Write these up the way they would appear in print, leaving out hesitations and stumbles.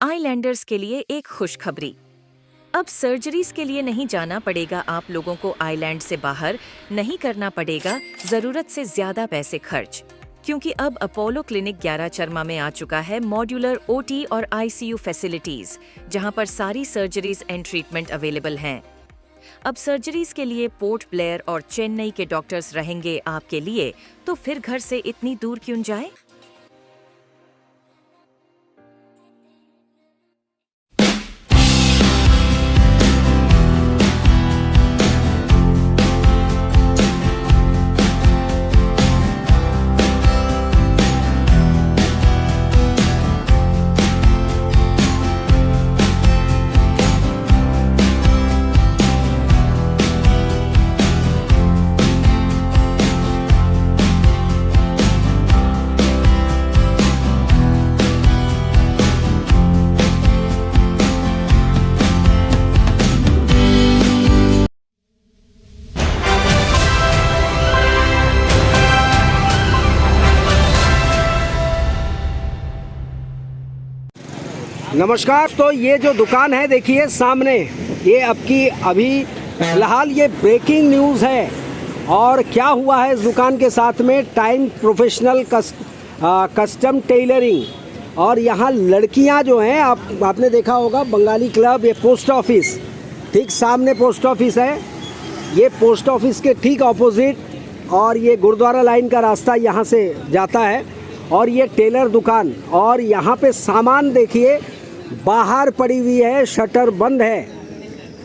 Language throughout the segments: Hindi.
आईलैंडर्स के लिए एक खुशखबरी। अब सर्जरीज के लिए नहीं जाना पड़ेगा आप लोगों को, आइलैंड से बाहर नहीं करना पड़ेगा जरूरत से ज्यादा पैसे खर्च, क्योंकि अब अपोलो क्लिनिक 11 चरमा में आ चुका है मॉड्यूलर ओटी और आईसीयू फैसिलिटीज, जहां पर सारी सर्जरीज एंड ट्रीटमेंट अवेलेबल हैं। अब सर्जरीज के लिए पोर्ट ब्लेयर और चेन्नई के डॉक्टर्स रहेंगे आपके लिए, तो फिर घर से इतनी दूर क्यों जाए। नमस्कार। तो ये जो दुकान है देखिए सामने, ये अभी फिलहाल ये ब्रेकिंग न्यूज़ है। और क्या हुआ है इस दुकान के साथ में, टाइम प्रोफेशनल कस्टम टेलरिंग। और यहाँ लड़कियाँ जो हैं, आपने देखा होगा बंगाली क्लब, ये पोस्ट ऑफिस, ठीक सामने पोस्ट ऑफिस है। ये पोस्ट ऑफिस के ठीक ऑपोजिट, और ये गुरुद्वारा लाइन का रास्ता यहाँ से जाता है। और ये टेलर दुकान, और यहाँ पे सामान देखिए बाहर पड़ी हुई है, शटर बंद है।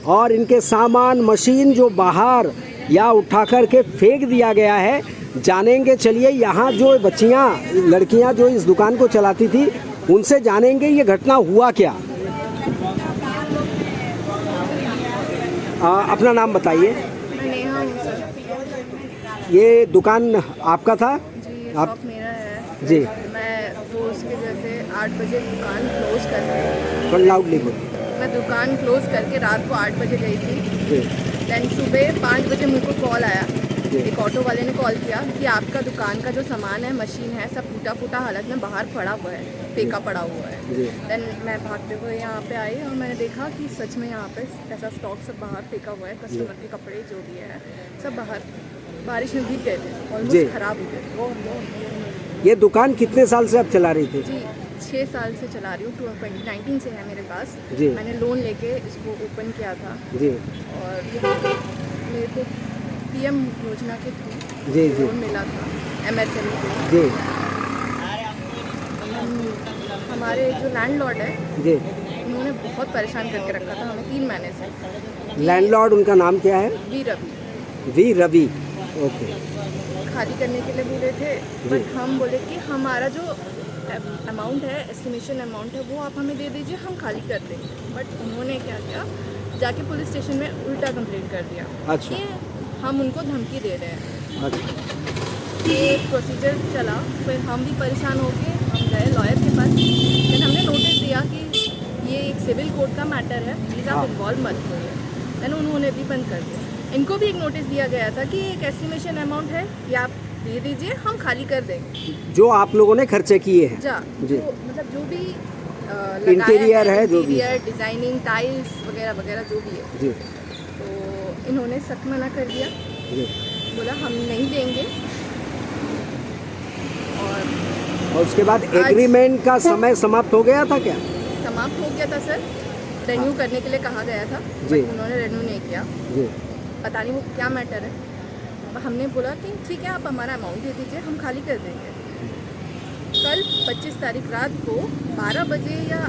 और इनके सामान मशीन जो बाहर या उठा कर के फेंक दिया गया है। जानेंगे, चलिए यहाँ जो बच्चियाँ लड़कियाँ जो इस दुकान को चलाती थी उनसे जानेंगे ये घटना हुआ क्या। अपना नाम बताइए। नेहा हूँ सर। ये दुकान आपका था? जी, आप शॉप मेरा है जी। मैं वो उसके जैसे 8 बजे दुकान क्लोज करके, लाउडली बोल। मैं दुकान क्लोज करके रात को 8 बजे गई थी। जी दैन सुबह 5 बजे मुझे को कॉल आया, जी। एक ऑटो वाले ने कॉल किया कि आपका दुकान का जो सामान है, मशीन है, सब टूटा फूटा हालत में बाहर पड़ा हुआ है, फेंका पड़ा हुआ है। जी। दैन मैं भागते हुए यहाँ पे आई और मैंने देखा कि सच में यहाँ पे ऐसा स्टॉक सब बाहर फेंका हुआ है। कस्टमर के कपड़े जो भी है सब बाहर बारिश में भीग गए थे, जी। ऑलमोस्ट खराब हो गए। ये दुकान कितने साल से आप चला रही थी? जी 6 साल से चला रही हूँ, 2019 से है मेरे पास। जी। मैंने लोन लेके इसको ओपन किया था। जी और यहाँ पे मेरे को पीएम योजना के थ्रू जी जी लोन मिला था, एमएसएमई को। जी हमारे जो लैंडलॉर्ड है जी। उन्होंने बहुत परेशान करके रखा था हमें 3 महीने से। लैंडलॉर्ड, उनका नाम क्या है? V Ravi. V Ravi, okay. खाली करने के लिए बोले थे, बट हम बोले कि हमारा जो अमाउंट है, एस्टिमेशन अमाउंट है, वो आप हमें दे दीजिए, हम खाली कर देंगे। बट उन्होंने क्या किया, जाके पुलिस स्टेशन में उल्टा कंप्लेंट कर दिया। अच्छा। कि हम उनको धमकी दे रहे हैं। अच्छा। ये प्रोसीजर चला, फिर हम भी परेशान हो गए, हम गए लॉयर के पास। फिर हमने नोटिस दिया कि ये एक सिविल कोर्ट का मैटर है, प्लीज़ आप इन्वॉल्व मत होइए। मैंने उन्होंने भी बंद कर दिया। इनको भी एक नोटिस दिया गया था कि एक एस्टिमेशन अमाउंट है, ये आप दे दीजिए, हम खाली कर देंगे। जो आप लोगों ने खर्चे किए हैं जी। जो मतलब जो भी इंटीरियर है, जो भी इंटीरियर डिज़ाइनिंग, टाइल्स वगैरह वगैरह जो भी है, जी तो इन्होंने सख्त मना कर दिया। जी। बोला हम नहीं देंगे। और उसके बाद एग्रीमेंट का समय समाप्त हो गया था क्या? समाप्त हो गया था सर, रेन्यू करने के लिए कहा गया था, जी। बट उन्होंने रेन्यू नहीं किया। जी पता नहीं वो क्या मैटर है। हमने बोला कि ठीक है, आप हमारा अमाउंट दे दीजिए, हम खाली कर देंगे। कल 25 तारीख रात को 12 बजे या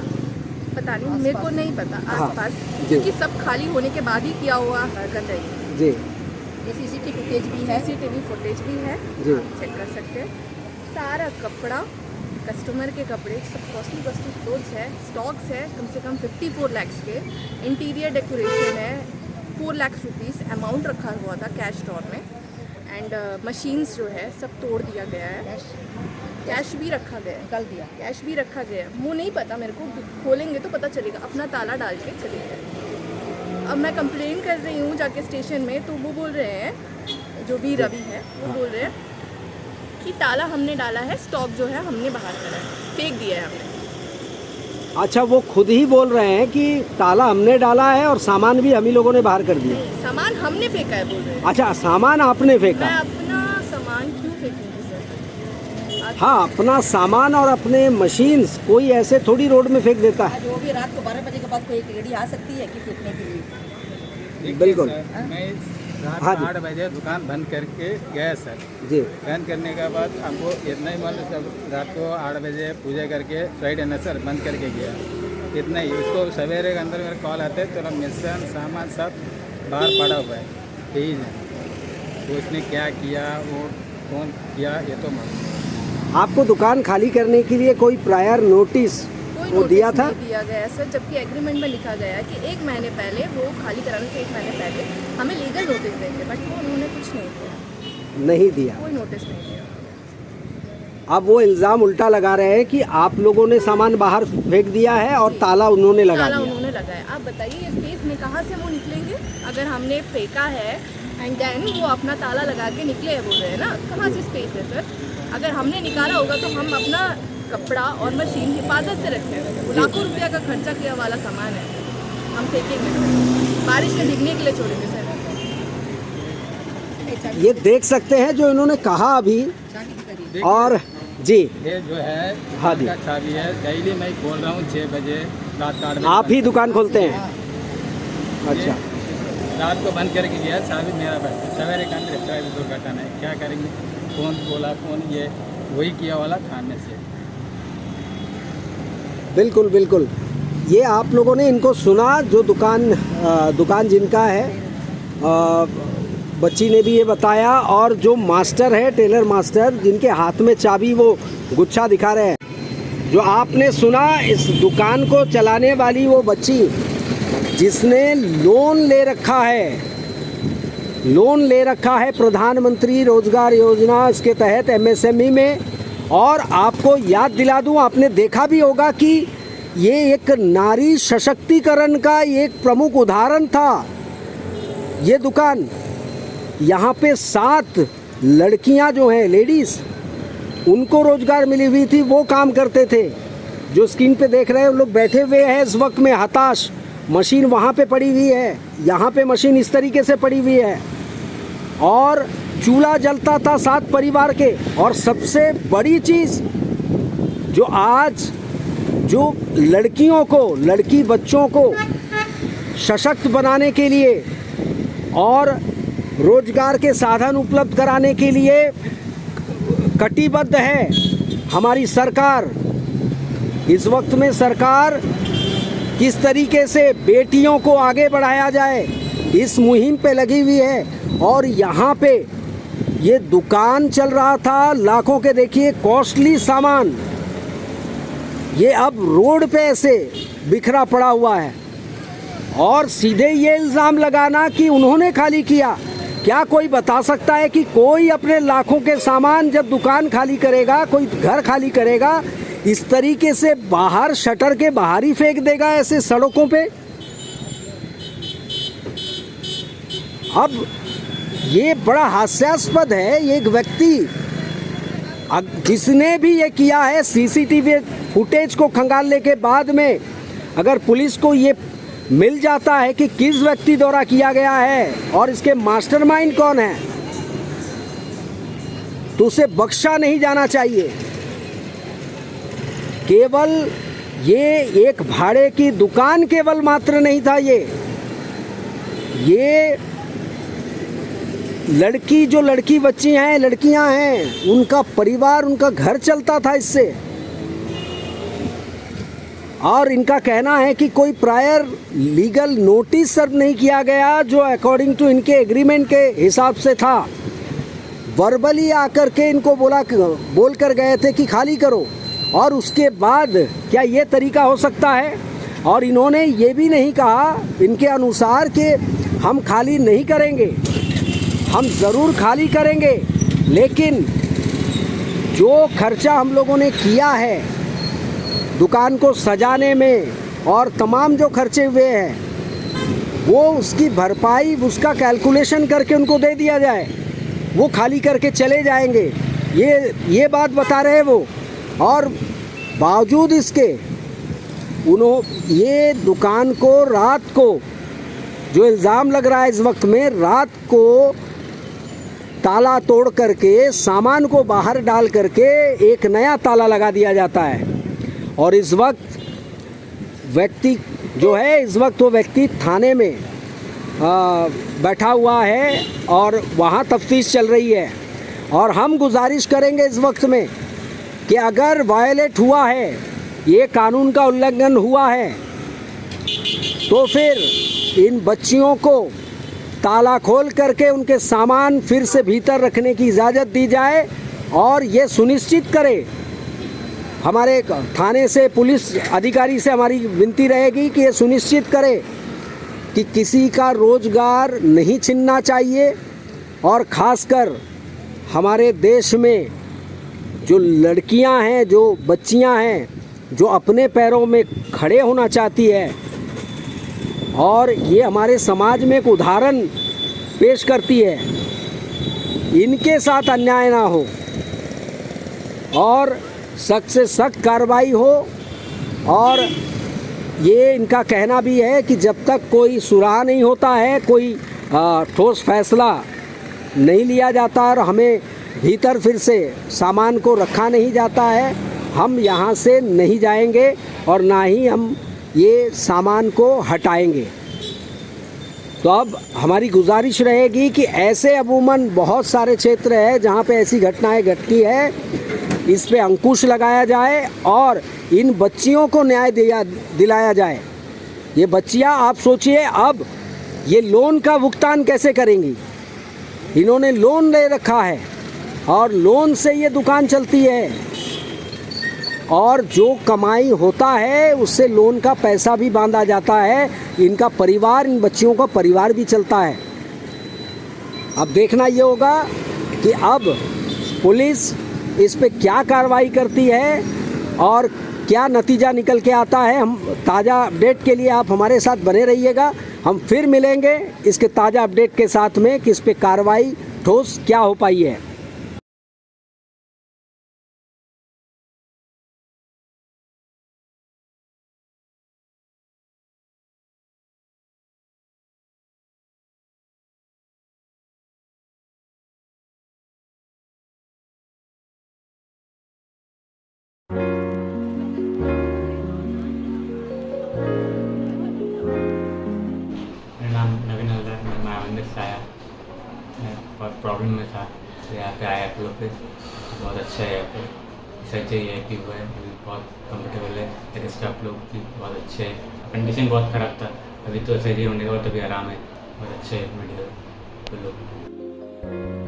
पता नहीं, मेरे को नहीं पता, आसपास, क्योंकि सब खाली होने के बाद ही किया हुआ हरकत है जी। ये सीसीटीवी फुटेज भी है, सीसीटीवी फुटेज भी है, जी। आप चेक कर सकते हैं। सारा कपड़ा, कस्टमर के कपड़े, सब कॉस्टली क्लोथ्स है, स्टॉक्स है कम से कम 54 लाख के। इंटीरियर डेकोरेशन है 4 लाख रुपीज़, अमाउंट रखा हुआ था कैश स्टोर में। एंड मशीन्स जो है सब तोड़ दिया गया है, कैश भी रखा गया है, निकाल दिया, कैश भी रखा गया है। वो नहीं पता मेरे को, खोलेंगे तो पता चलेगा। अपना ताला डाल के चले गए। अब मैं कंप्लेन कर रही हूँ जाके स्टेशन में, तो वो बोल रहे हैं, जो भी रवि है वो बोल रहे हैं कि ताला हमने डाला है, स्टॉक जो है हमने बाहर करा है, फेंक दिया है हमने। अच्छा, वो खुद ही बोल रहे हैं कि ताला हमने डाला है और सामान भी हम ही लोगों ने बाहर कर दिया। सामान हमने फेंका है बोल रहे हैं। अच्छा, सामान आपने फेंका। मैं अपना सामान क्यों फेंकूंगी सर? हाँ, अपना सामान और अपने मशीन्स कोई ऐसे थोड़ी रोड में फेंक देता है। जो भी रात को 12 बजे के बाद कोई एक गाड़ी आ सकती है कि फेंकने के लिए। बिल्कुल। मैं रात हाँ जी। 8 बजे दुकान बंद करके गया सर। जी। बंद करने के बाद हमको इतना ही मालूम सब रात को 8 बजे पूजा करके फ्राइडे न सर बंद करके गया, इतना ही। उसको सवेरे के अंदर मेरे कॉल आते हैं तो मिशन सामान सब बाहर पड़ा हुआ है, यही है। तो उसने क्या किया, वो कौन किया, ये तो मालूम। आपको दुकान खाली करने के लिए कोई प्रायर नोटिस कोई वो नोटिस दिया था? नहीं दिया गया है सर, जबकि एग्रीमेंट में लिखा गया है कि 1 महीने पहले वो खाली कराने से 1 महीने पहले हमें लीगल नोटिस देंगे, बट वो उन्होंने कुछ नहीं किया, नहीं दिया। कोई नोटिस नहीं दिया। अब वो इल्ज़ाम उल्टा लगा रहे हैं कि आप लोगों ने सामान बाहर फेंक दिया है और ताला उन्होंने लगा ताला दिया। उन्होंने लगाया। आप बताइए ये स्पेस में कहाँ से वो निकलेंगे? अगर हमने फेंका है एंड देन वो अपना ताला लगा के निकले हैं बोल रहे हैं ना, कहाँ से स्पेस है सर? अगर हमने निकाला होगा तो हम अपना कपड़ा और मशीन हिफाजत से रखे हैं। वो लाखों रुपया का खर्चा किया वाला सामान है, हम फेंकेंगे सर? बारिश में भीगने के लिए छोड़ेंगे सर? ये देख सकते हैं जो इन्होंने कहा अभी। और जी, ये जो है हाँ जी। का चाबी है, डेली मैं खोल रहा हूँ 6 बजे, रात को 8 बजे। आप ही दुकान खोलते हैं? अच्छा, रात को बंद करके गया, चाबी मेरा बैठ सवेरे के अंदर चाबी दुर्घटना है, क्या करेंगे? कौन बोला, कौन ये वही किया वाला खाने से। बिल्कुल बिल्कुल। ये आप लोगों ने इनको सुना, जो दुकान जिनका है, बच्ची ने भी ये बताया, और जो मास्टर है, टेलर मास्टर, जिनके हाथ में चाबी वो गुच्छा दिखा रहे हैं। जो आपने सुना, इस दुकान को चलाने वाली वो बच्ची जिसने लोन ले रखा है प्रधानमंत्री रोजगार योजना इसके तहत MSME में। और आपको याद दिला दूं, आपने देखा भी होगा कि ये एक नारी सशक्तिकरण का एक प्रमुख उदाहरण था। ये दुकान, यहाँ पे 7 लड़कियाँ जो हैं, लेडीज़, उनको रोजगार मिली हुई थी, वो काम करते थे। जो स्क्रीन पे देख रहे हैं, लोग बैठे हुए हैं इस वक्त में हताश। मशीन वहाँ पे पड़ी हुई है, यहाँ पे मशीन इस तरीके से पड़ी हुई है, और चूल्हा जलता था 7 परिवार के। और सबसे बड़ी चीज़, जो आज जो लड़की बच्चों को सशक्त बनाने के लिए और रोजगार के साधन उपलब्ध कराने के लिए कटिबद्ध है हमारी सरकार। इस वक्त में सरकार किस तरीके से बेटियों को आगे बढ़ाया जाए, इस मुहिम पे लगी हुई है। और यहाँ पे ये दुकान चल रहा था, लाखों के देखिए कॉस्टली सामान, ये अब रोड पे ऐसे बिखरा पड़ा हुआ है। और सीधे ये इल्ज़ाम लगाना कि उन्होंने खाली किया। क्या कोई बता सकता है कि कोई अपने लाखों के सामान जब दुकान खाली करेगा, कोई घर खाली करेगा, इस तरीके से बाहर शटर के बाहर ही फेंक देगा ऐसे सड़कों पे? अब ये बड़ा हास्यास्पद है। ये एक व्यक्ति जिसने भी ये किया है, CCTV फुटेज को खंगालने के बाद में अगर पुलिस को ये मिल जाता है कि किस व्यक्ति द्वारा किया गया है और इसके मास्टरमाइंड कौन है, तो उसे बख्शा नहीं जाना चाहिए। केवल ये एक भाड़े की दुकान केवल मात्र नहीं था, ये लड़की बच्ची हैं, लड़कियां हैं, उनका परिवार, उनका घर चलता था इससे। और इनका कहना है कि कोई प्रायर लीगल नोटिस सर्व नहीं किया गया, जो अकॉर्डिंग टू इनके एग्रीमेंट के हिसाब से था। वर्बली आकर के इनको बोल कर गए थे कि खाली करो, और उसके बाद क्या ये तरीका हो सकता है? और इन्होंने ये भी नहीं कहा इनके अनुसार कि हम खाली नहीं करेंगे, हम ज़रूर खाली करेंगे, लेकिन जो खर्चा हम लोगों ने किया है दुकान को सजाने में और तमाम जो खर्चे हुए हैं, वो उसकी भरपाई, उसका कैलकुलेशन करके उनको दे दिया जाए, वो खाली करके चले जाएंगे, ये बात बता रहे हैं वो। और बावजूद इसके ये दुकान को रात को, जो इल्ज़ाम लग रहा है इस वक्त में, रात को ताला तोड़ करके सामान को बाहर डाल करके एक नया ताला लगा दिया जाता है। और इस वक्त व्यक्ति जो है, इस वक्त वो व्यक्ति थाने में बैठा हुआ है और वहाँ तफ्तीश चल रही है। और हम गुजारिश करेंगे इस वक्त में कि अगर वायलेट हुआ है, ये कानून का उल्लंघन हुआ है, तो फिर इन बच्चियों को ताला खोल करके उनके सामान फिर से भीतर रखने की इजाज़त दी जाए। और ये सुनिश्चित करे, हमारे थाने से, पुलिस अधिकारी से हमारी विनती रहेगी कि ये सुनिश्चित करे कि किसी का रोज़गार नहीं छीनना चाहिए। और ख़ासकर हमारे देश में जो लड़कियां हैं, जो बच्चियां हैं, जो अपने पैरों में खड़े होना चाहती है और ये हमारे समाज में एक उदाहरण पेश करती है, इनके साथ अन्याय ना हो और सख्त से सख्त कार्रवाई हो। और ये इनका कहना भी है कि जब तक कोई सुराहा नहीं होता है, कोई ठोस फैसला नहीं लिया जाता और हमें भीतर फिर से सामान को रखा नहीं जाता है, हम यहाँ से नहीं जाएंगे और ना ही हम ये सामान को हटाएंगे। तो अब हमारी गुजारिश रहेगी कि ऐसे अमूमन बहुत सारे क्षेत्र हैं जहाँ पे ऐसी घटनाएं घटती है, इस पे अंकुश लगाया जाए और इन बच्चियों को न्याय दिलाया जाए। ये बच्चियाँ, आप सोचिए, अब ये लोन का भुगतान कैसे करेंगी? इन्होंने लोन ले रखा है और लोन से ये दुकान चलती है और जो कमाई होता है उससे लोन का पैसा भी बांधा जाता है। इनका परिवार, इन बच्चियों का परिवार भी चलता है। अब देखना ये होगा कि अब पुलिस इस पे क्या कार्रवाई करती है और क्या नतीजा निकल के आता है। हम ताज़ा अपडेट के लिए आप हमारे साथ बने रहिएगा। हम फिर मिलेंगे इसके ताज़ा अपडेट के साथ में कि इस पे कार्रवाई ठोस क्या हो पाई है। मेरा नाम नवीन हल्दर, मैं महामंदिर से आया। मैं बहुत प्रॉब्लम में था, तो यहाँ पे आया आप लोग पे। बहुत अच्छा है यहाँ पे, सच है, कि हुआ है, बहुत कंफर्टेबल है। मेरे स्टाफ लोग भी बहुत अच्छे हैं। कंडीशन बहुत ख़राब था, अभी तो सर्जरी होने के बाद अभी आराम है। बहुत अच्छे है मेडिकल लोग।